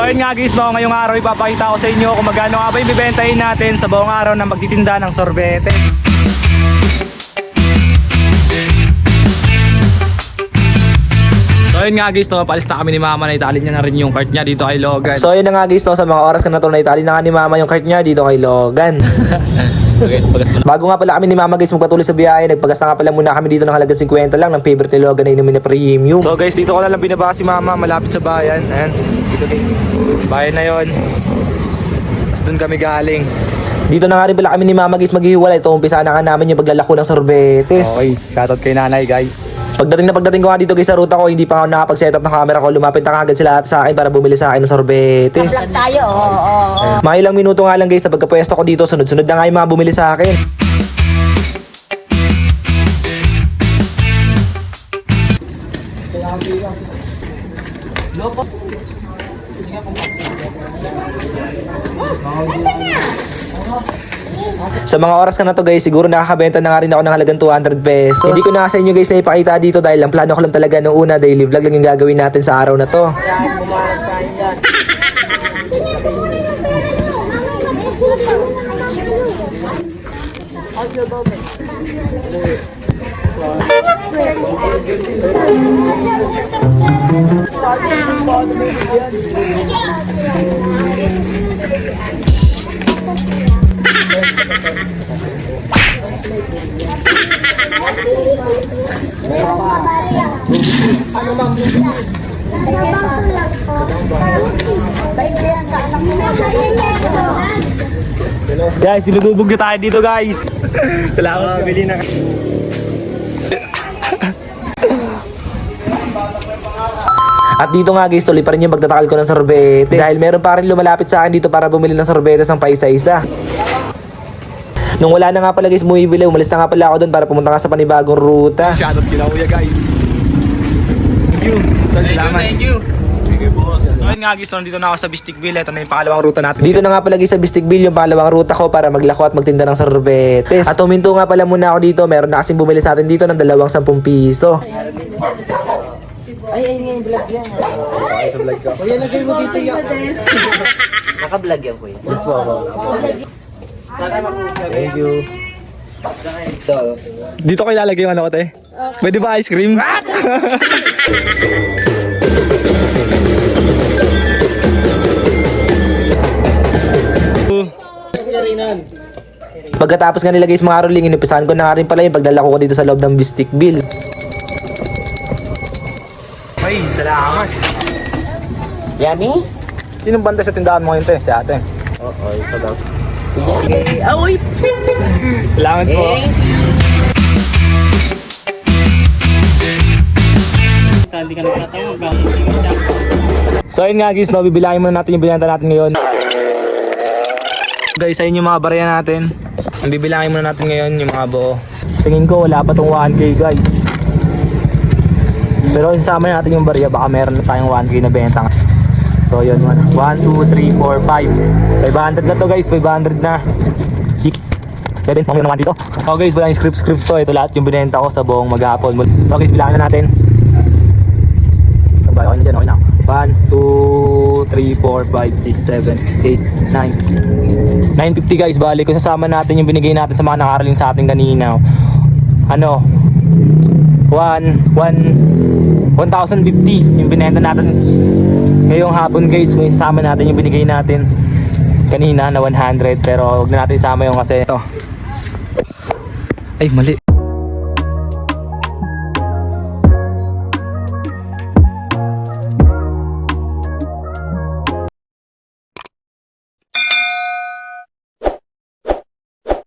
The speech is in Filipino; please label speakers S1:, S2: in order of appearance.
S1: ayun nga guys, no, ngayong araw ipapakita ko sa inyo kung magkano nga ba yung bibentahin natin sa buong araw na magtitinda ng sorbete. So ayun nga guys, no, palis na kami ni Mama, na itali niya na rin yung cart niya dito kay Logan.
S2: So ayun na nga guys, no, sa mga oras ka na to, na itali na nga ni Mama yung cart niya dito kay Logan.
S1: Okay,
S2: Bago nga pala kami ni Mama guys magpatuloy sa biyahe, nagpagas na nga pala muna kami dito ng halagang 50 lang ng favorite ni Logan na inumin na premium.
S1: So guys, dito ko na lang binaba si Mama, malapit sa bayan. Ayan, dito guys, bayan na yon. Tapos dun kami galing.
S2: Dito na nga rin pala kami ni Mama guys maghihiwalay. Ito, umpisa na nga namin yung paglalako ng sorbetes.
S1: Okay, shoutout kay nanay guys.
S2: Pagdating ko nga dito guys sa ruta ko, hindi pa ako nakapag-setup ng camera ko. Lumapit na kagad sila sa akin para bumili sa akin ng sorbetes.
S3: Vlog tayo, oo.
S2: Mga ilang minuto nga lang guys na pagkapwesto ko dito, sunod-sunod na nga yung mga bumili sa akin. Sa mga oras ka na to guys, siguro nakakabenta na nga rin ako ng halagang 200 pesos. Hindi ko na sa inyo guys na ipakita dito dahil ang plano ko lang talaga noong una, daily vlog lang yung gagawin natin sa araw na to.
S1: Guys, dinudubog na tayo dito guys. Salamat, bibili na.
S2: At dito nga guys, tuloy pa rin yung pagtatakal ko ng sorbetes. Dahil meron pa rin lumalapit sa akin dito para bumili ng sorbetes ng paisa-isa. Nung wala na nga pala guys bumibili, umalis na nga pala ako doon para pumunta nga sa panibagong ruta.
S1: Shoutout kina kuya guys. Thank you. Salamat. Thank you. So ayun nga guys, nandito na ako sa Bistikville. Ito na yung pangalawang ruta natin.
S2: Dito na nga pala guys sa Bistikville yung pangalawang ruta ko para maglako at magtinda ng sorbetes. At huminto nga pala muna ako dito. Meron na kasing bumili sa atin dito ng 10 piso.
S3: Ay, yung vlog yan.
S1: Okay, sa vlog ko.
S3: Kuya, lagay mo dito yan. Naka-vlog yan, kuya.
S1: Yes, wow. Thank you. Dito ko ilalagay yung ano ko, te. Pwede ba ice cream?
S2: Pagkatapos nga nilagay sa mga rolling, inupisahan ko na nga rin pala yung paglalako ko dito sa loob ng Bistikville.
S1: Ay, salamat.
S2: Yummy?
S1: Sinong banda sa tindahan mo ngayon, te? Si ate. Oo, ito daw.
S3: Aoy!
S1: Salamat po. So ayun nga guys, no, bibilangin muna natin yung binenta natin ngayon. Guys, ayun yung mga barya natin. Ang bibilangin muna natin ngayon yung mga buo. Tingin ko wala pa tong 1K guys. Pero isasama natin yung barya, baka meron na tayong 1K na benta. So yun, 1, 2, 3, 4, 5 500 na to guys, 500 na 6, 7, pang naman dito. So guys, walang script to. Ito lahat yung binenta ko sa buong maghapon. So guys, bilangin na natin. Okay na. 1, 2, 3, 4, 5, 6, 7, 8, 9 950 guys, bali ko sasama natin yung binigay natin sa mga nakaraling sa atin kanina. Ano, 1,050 yung binenta natin ngayong hapon guys. Kung isama natin yung binigay natin kanina na 100, pero huwag na natin isama yung kasi ito. Ay, mali.